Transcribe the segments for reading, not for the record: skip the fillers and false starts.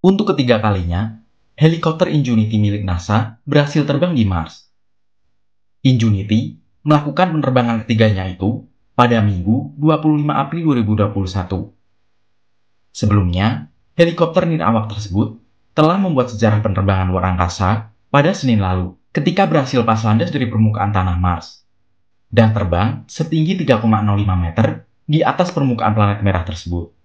Untuk ketiga kalinya, helikopter Ingenuity milik NASA berhasil terbang di Mars. Ingenuity melakukan penerbangan ketiganya itu pada Minggu 25 April 2021. Sebelumnya, helikopter nirawak tersebut telah membuat sejarah penerbangan luar angkasa pada Senin lalu ketika berhasil pas landas dari permukaan tanah Mars dan terbang setinggi 3,05 meter di atas permukaan planet merah tersebut.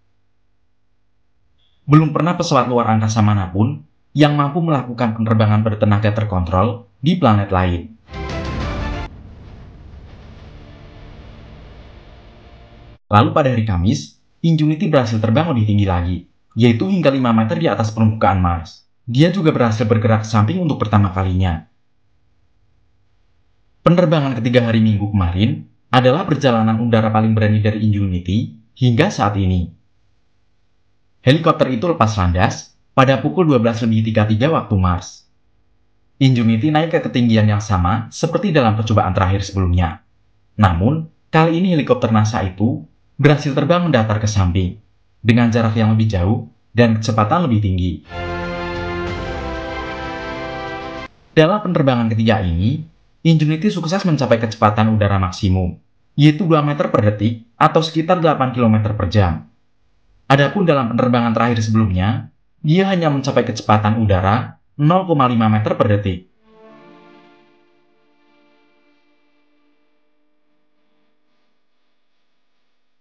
Belum pernah pesawat luar angkasa manapun yang mampu melakukan penerbangan bertenaga terkontrol di planet lain. Lalu pada hari Kamis, Ingenuity berhasil terbang lebih tinggi lagi, yaitu hingga 5 meter di atas permukaan Mars. Dia juga berhasil bergerak ke samping untuk pertama kalinya. Penerbangan ketiga hari Minggu kemarin adalah perjalanan udara paling berani dari Ingenuity hingga saat ini. Helikopter itu lepas landas pada pukul 12.33 waktu Mars. Ingenuity naik ke ketinggian yang sama seperti dalam percobaan terakhir sebelumnya. Namun, kali ini helikopter NASA itu berhasil terbang mendatar ke samping dengan jarak yang lebih jauh dan kecepatan lebih tinggi. Dalam penerbangan ketiga ini, Ingenuity sukses mencapai kecepatan udara maksimum, yaitu 2 meter per detik atau sekitar 8 km per jam. Adapun dalam penerbangan terakhir sebelumnya, dia hanya mencapai kecepatan udara 0,5 meter per detik.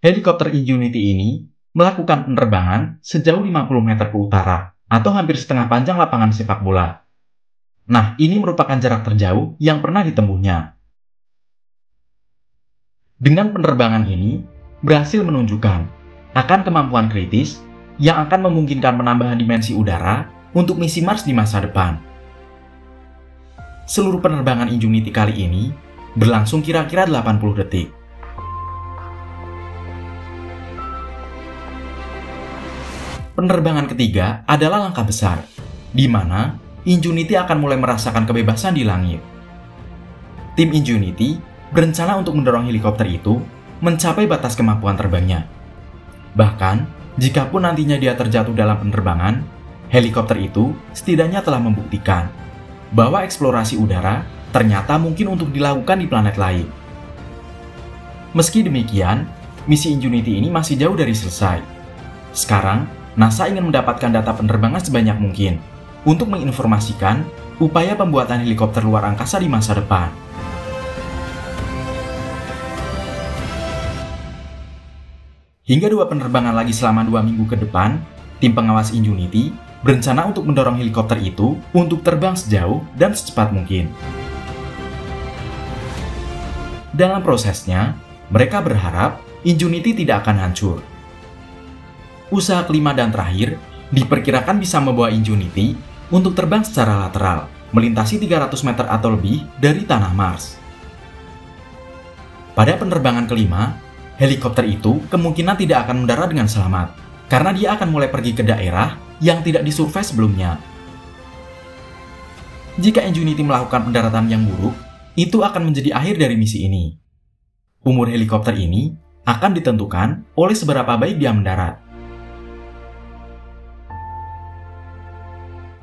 Helikopter Ingenuity ini melakukan penerbangan sejauh 50 meter ke utara, atau hampir setengah panjang lapangan sepak bola. Nah, ini merupakan jarak terjauh yang pernah ditempuhnya. Dengan penerbangan ini, berhasil menunjukkan akan kemampuan kritis yang akan memungkinkan penambahan dimensi udara untuk misi Mars di masa depan. Seluruh penerbangan Ingenuity kali ini berlangsung kira-kira 80 detik. Penerbangan ketiga adalah langkah besar, di mana Ingenuity akan mulai merasakan kebebasan di langit. Tim Ingenuity berencana untuk mendorong helikopter itu mencapai batas kemampuan terbangnya. Bahkan, jikapun nantinya dia terjatuh dalam penerbangan, helikopter itu setidaknya telah membuktikan bahwa eksplorasi udara ternyata mungkin untuk dilakukan di planet lain. Meski demikian, misi Ingenuity ini masih jauh dari selesai. Sekarang, NASA ingin mendapatkan data penerbangan sebanyak mungkin untuk menginformasikan upaya pembuatan helikopter luar angkasa di masa depan. Hingga 2 penerbangan lagi selama 2 minggu ke depan, tim pengawas Ingenuity berencana untuk mendorong helikopter itu untuk terbang sejauh dan secepat mungkin. Dalam prosesnya, mereka berharap Ingenuity tidak akan hancur. Usaha kelima dan terakhir diperkirakan bisa membawa Ingenuity untuk terbang secara lateral, melintasi 300 meter atau lebih dari tanah Mars. Pada penerbangan kelima, helikopter itu kemungkinan tidak akan mendarat dengan selamat, karena dia akan mulai pergi ke daerah yang tidak disurvei sebelumnya. Jika Ingenuity melakukan pendaratan yang buruk, itu akan menjadi akhir dari misi ini. Umur helikopter ini akan ditentukan oleh seberapa baik dia mendarat.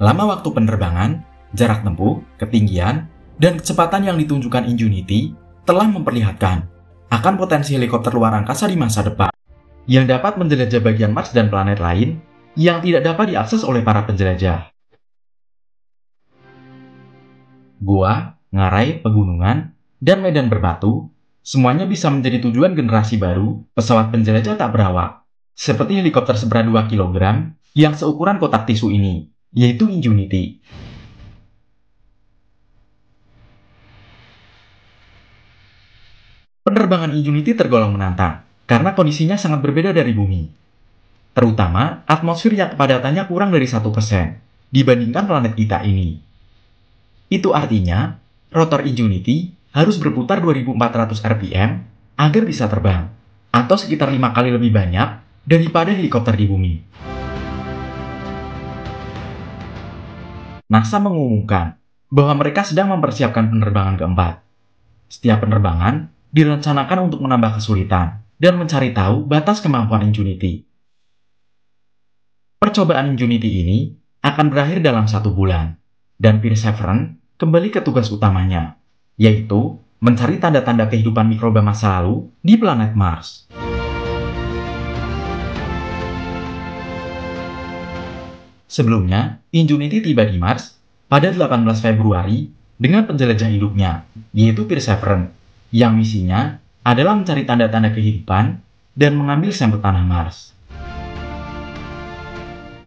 Lama waktu penerbangan, jarak tempuh, ketinggian, dan kecepatan yang ditunjukkan Ingenuity telah memperlihatkan akan potensi helikopter luar angkasa di masa depan yang dapat menjelajah bagian Mars dan planet lain yang tidak dapat diakses oleh para penjelajah. Gua, ngarai, pegunungan, dan medan berbatu semuanya bisa menjadi tujuan generasi baru pesawat penjelajah tak berawak, seperti helikopter seberat 2 kg yang seukuran kotak tisu ini, yaitu Ingenuity. Penerbangan Ingenuity tergolong menantang karena kondisinya sangat berbeda dari bumi. Terutama atmosfer yang kepadatannya kurang dari 1% dibandingkan planet kita ini. Itu artinya, rotor Ingenuity harus berputar 2400 rpm agar bisa terbang, atau sekitar 5 kali lebih banyak daripada helikopter di bumi. NASA mengumumkan bahwa mereka sedang mempersiapkan penerbangan keempat. Setiap penerbangan direncanakan untuk menambah kesulitan dan mencari tahu batas kemampuan Ingenuity. Percobaan Ingenuity ini akan berakhir dalam 1 bulan, dan Perseverance kembali ke tugas utamanya, yaitu mencari tanda-tanda kehidupan mikroba masa lalu di planet Mars. Sebelumnya, Ingenuity tiba di Mars pada 18 Februari dengan penjelajah hidupnya, yaitu Perseverance, yang misinya adalah mencari tanda-tanda kehidupan dan mengambil sampel tanah Mars.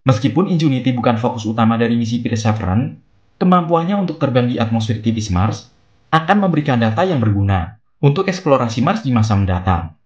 Meskipun Ingenuity bukan fokus utama dari misi Perseverance, kemampuannya untuk terbang di atmosfer tipis Mars akan memberikan data yang berguna untuk eksplorasi Mars di masa mendatang.